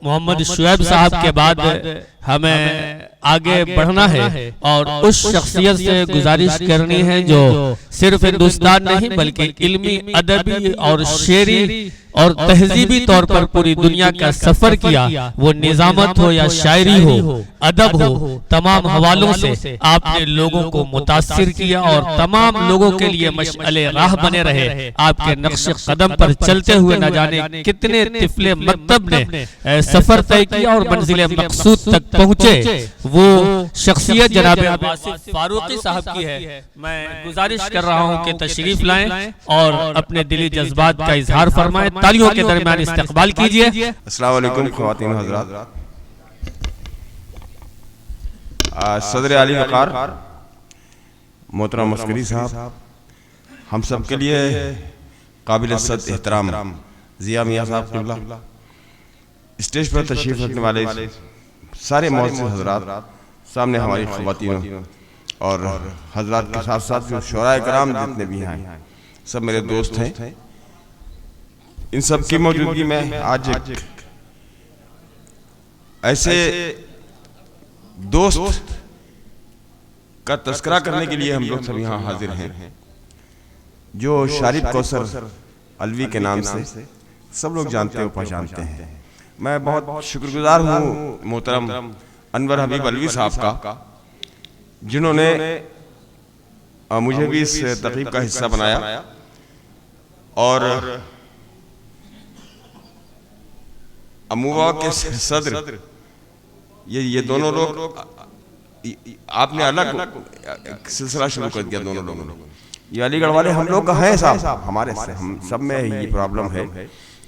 मोहम्मद शुएब साहब के बाद हमें आगे बढ़ना है और उस शख्सियत से गुजारिश करनी है जो सिर्फ हिंदुस्तान नहीं बल्कि इल्मी, अदबी और शेरी और तहजीबी तौर पर पूरी दुनिया का सफर किया। वो निजामत हो या शायरी हो, अदब हो, तमाम हवालों से आपने लोगों को मुतासिर किया और तमाम लोगों के लिए मशअले राह बने रहे। आपके नक्शे कदम पर चलते हुए न जाने कितने तिफले मकतब ने सफर तय किया और मंजिल मकसूद तक पहुंचे। वो शख्सियत जनाब आसिफ फारूकी साहब की है। मैं गुजारिश कर रहा हूं कि तशरीफ लाएं और अपने दिली जज्बात का इजहार फरमाएं। तालियों के दरमियान इस्तकबाल कीजिए। अस्सलाम वालेकुम ख़वातीन व हज़रात, सदर आली वक़ार मोहतरम मस्करी साहब, हम सब के लिए काबिल इज़्ज़त एहतराम ज़िया मियाँ साहब क़िबला, स्टेज पर तशरीफ़ रखने वाले सारे मुअज़्ज़िज़ हज़रात, सामने हमारी ख़वातीन और हज़रात के साथ साथ जो शुराए कराम जितने भी हैं, सब मेरे दोस्त हैं। इन सब की मौजूदगी में आज ऐसे दोस्त का तस्करा करने के लिए हम लोग सब यहाँ हाजिर हैं जो शारिब कौसर अलवी के नाम से सब लोग जानते हो पहचानते हैं। मैं बहुत शुक्रगुजार हूँ मोहतरम अनवर हबीब अलवी साहब का, जिन्होंने मुझे भी इस तकरीब का हिस्सा बनाया और अमूवा के सदर ये दोनों लोग, आपने अलग सिलसिला शुरू कर दिया दोनों लोगों ने। ये अलीगढ़ वाले हम लोग हैं साहब, हमारे से हम सब में ये प्रॉब्लम है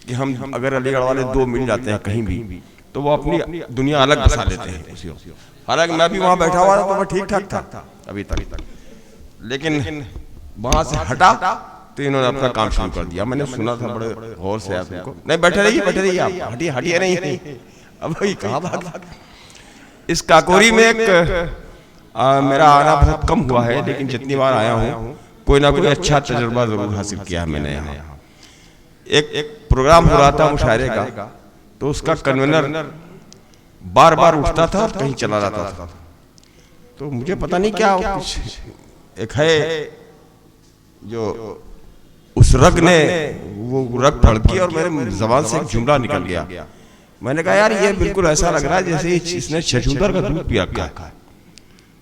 कि हम अगर अलीगढ़ वाले दो मिल जाते हैं कहीं भी तो वो अपनी दुनिया अलग बसा लेते हैं। हालांकि मैं भी वहाँ बैठा हुआ था तो मैं ठीक ठाक था अभी तक, लेकिन वहाँ से हटा तो इन्होंने अपना काम शुरू कर दिया। मैंने सुना था बड़े गौर से, आपको नहीं बैठे रहिए आप, हटिए नहीं। अब भाई कहाँ भाग। इस काकोरी में एक मेरा आना बहुत कम हुआ है, लेकिन जितनी बार आया हूँ कोई ना कोई अच्छा तजुर्बा जरूर हासिल किया है मैंने यहाँ। एक प्रोग्राम हो रहा था मुशायरे का, तो उसका कन्वेनर बार बार उठता था और कहीं चला जाता था। तो मुझे पता नहीं क्या एक है जो उस रग ने वो रग फड़की और मेरे जबान से एक जुमला निकल गया। मैंने कहा यार ये बिल्कुल ऐसा लग रहा है जैसे इसने छछूंदर का दूध पिया है।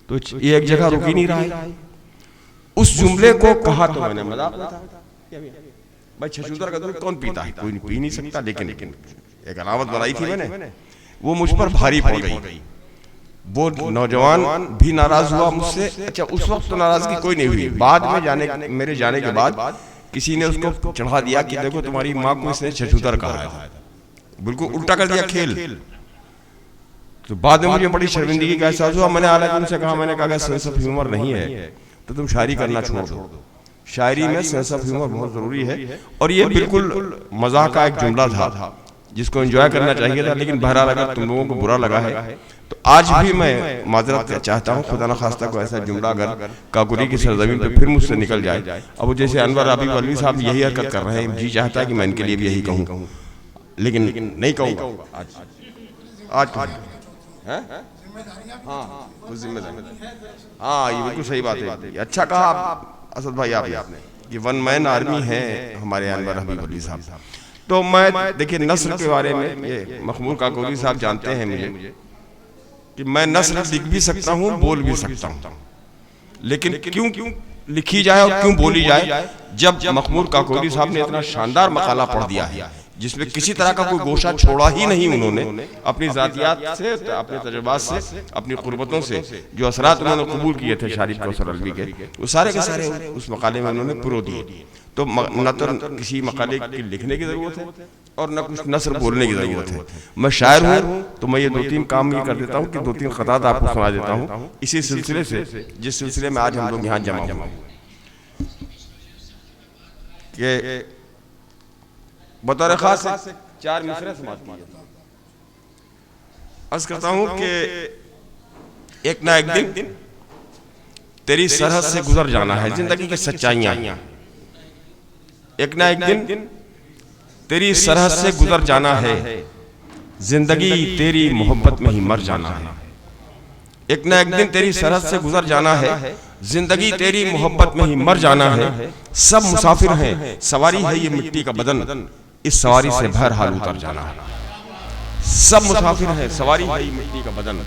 तो ये एक जगह रुक ही नहीं रहा है। उस जुमले को कहा तो मैंने मजाक में था, भाई छछूंदर का दूध कौन पीता है, कोई पी नहीं सकता, लेकिन एक अलामत बनाई थी मैंने, वो मुझ पर भारी पड़ गई। वो नौजवान भी नाराज हुआ मुझसे। अच्छा, उस वक्त तो नाराजगी कोई नहीं हुई, बाद में मेरे जाने के बाद किसी ने उसको चढ़ा दिया कि देखो तुम्हारी माँ को इसने छछूंदर कहा है, बिल्कुल उल्टा कर दिया खेल। तो बाद में मुझे बड़ी शर्मिंदगी का एहसास हुआ। मैंने हालांकि उनसे कहा, मैंने कहा सेंस ऑफ ह्यूमर नहीं है तो तुम शायरी करना छोड़ दो, शायरी में सेंस ऑफ ह्यूमर बहुत जरूरी है। और ये बिल्कुल मजाक का एक जुमला था जिसको एंजॉय करना चाहिए था, लेकिन बहरहाल अगर तुम लोगों को बुरा लगा है तो आज भी मैं माजरत चाहता हूँ। खुदा न खास्ता को ऐसा जुमला अगर काकोरी की सरजमीन पे फिर मुझसे निकल जाए, अब जैसे अनवर हबीब अलवी साहब यही हरकत कर रहे हैं, जी चाहता है कि मैं इनके लिए भी यही कहूँ, लेकिन नहीं कहूँगा आज हाँ जिम्मेदारी। हाँ, ये बिल्कुल सही बात है। अच्छा कहा असद भाई आपने कि वन मैन आर्मी है हमारे अनवर हबीब अलवी साहब। तो मैं देखिए नस्ल के बारे में, ये मखमूर काकोरी साहब जानते हैं मुझे कि मैं नस्ल लिख भी सकता हूँ, बोल भी सकता हूँ, लेकिन क्यों लिखी जाए और क्यों बोली जाए, जब मखमूर काकोरी साहब ने इतना शानदार मकाला पढ़ दिया है जिसमें किसी तरह का कोई गोशा छोड़ा ही नहीं उन्होंने, अपनी जातियात से, अपने तजुर्बात से, अपनी कुर्बतों से जो असरात उन्होंने कबूल किए थे शारिब कौसर अलवी के, वो सारे के सारे उस मकाले में उन्होंने पुरो दिए। तो न तो किसी मकाले की लिखने की जरूरत है और न कुछ नस्र बोलने की जरूरत है। मैं शायर हूँ तो मैं ये दो तीन काम ये कर देता हूँ कि दो तीन खतात आपको सुना देता हूँ इसी सिलसिले से, जिस सिलसिले में आज हम लोग यहाँ जमा हुए कि बतौर खास 4 मिसरे समाज किए। अर्ज करता हूँ कि एक ना एक दिन तेरी सरहद से गुजर जाना है, जिंदगी की सच्चाइयां। एक ना एक दिन तेरी सरहद से गुजर जाना है, जिंदगी तेरी मोहब्बत में ही मर जाना है, एक न एक दिन तेरी सरहद से गुजर जाना है, जिंदगी तेरी मोहब्बत में ही मर जाना है। सब मुसाफिर हैं, सवारी है ये मिट्टी का बदन, इस सवारी से बहरहाल उतर जाना है। सब मुसाफिर हैं, सवारी है ये मिट्टी का बदन,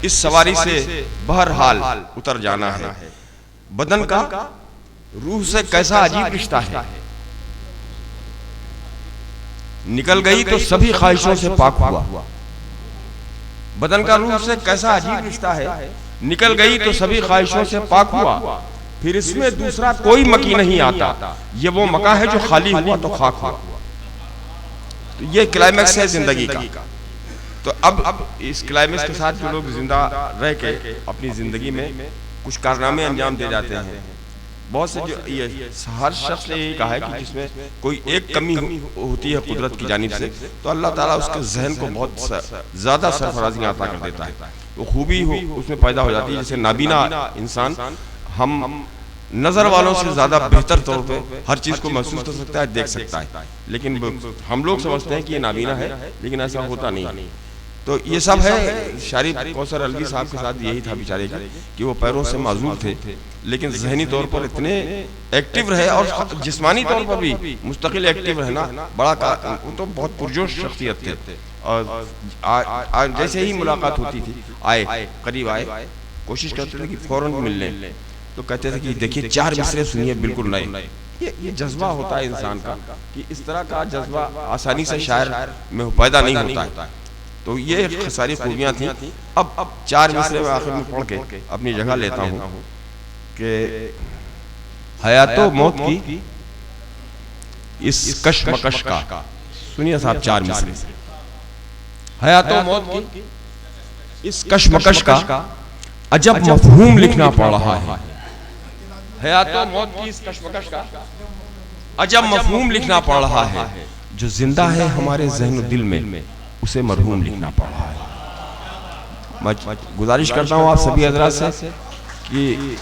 इस सवारी से बहरहाल उतर जाना है। बदन का रूह से कैसा अजीब रिश्ता है, निकल गई तो सभी ख्वाहिशों से पाक हुआ। बदन का रूह से कैसा अजीब रिश्ता है, निकल गई तो सभी ख्वाहिशों से पाक हुआ, फिर इसमें दूसरा कोई मकी नहीं आता, ये वो मका है जो खाली हुआ तो खाक हुआ। तो ये क्लाइमैक्स है जिंदगी का। तो अब इस क्लाइमैक्स के साथ जो लोग जिंदा रह के अपनी जिंदगी में कुछ कारनामे अंजाम दे जाते हैं, बहुत से जो ये हर शख्स ने यही कहा है कि जिसमें कोई एक कमी होती है कुदरत की जानिब से, तो अल्लाह ताला उसके जहन को बहुत ज्यादा सरफराजी अता कर देता है, वो खूबी उसमें पैदा हो जाती है। जैसे नाबीना इंसान हम नजर वालों से ज्यादा बेहतर तौर पे हर चीज को महसूस कर सकता है, देख सकता है, लेकिन हम लोग समझते हैं कि ये नाबीना है, लेकिन ऐसा होता नहीं। तो ये सब है। शारिफ कौसर अलवी साहब के साथ यही था बेचारे का कि वो पैरों से माजूर थे, लेकिन जहनी तौर पर इतने एक्टिव रहे और जिस्मानी तौर पर भी मुस्तकिल एक्टिव रहना बड़ा, वो तो बहुत पुरजोश शख्सियत थे। और जैसे ही मुलाकात होती थी, आए करीब आए, कोशिश करते थे कि फौरन मिल लें, तो कहते थे कि देखिए 4 मिसरे सुनिए बिल्कुल नए। ये जज्बा होता है इंसान का कि इस तरह का जज्बा आसानी से शायर में पैदा नहीं होता है। तो ये सारी खूबियां थी। अब 4 मिसरे में आखिर में पढ़ के अपनी जगह लेता हूँ कि हयातो मौत की इस कशमकश का, सुनिए साहब 4 मिसरे। हयातो मौत की इस कशमकश का अजब मफहूम लिखना पड़ रहा है। हयातो मौत की इस कशमकश का अजब मफहूम लिखना पड़ रहा है, जो जिंदा है हमारे ज़हन दिल में उसे मरहूम लिखना पड़ रहा है। मैं गुजारिश करता हूँ आप सभी हजरात से कि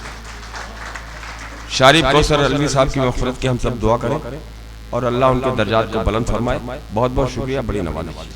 शारिफ कौसर अलवी साहब की मग़फ़िरत की हम सब दुआ करें और अल्लाह उनके दर्जात को बुलंद फरमाए। बहुत बहुत शुक्रिया, बड़ी नवाज़ी।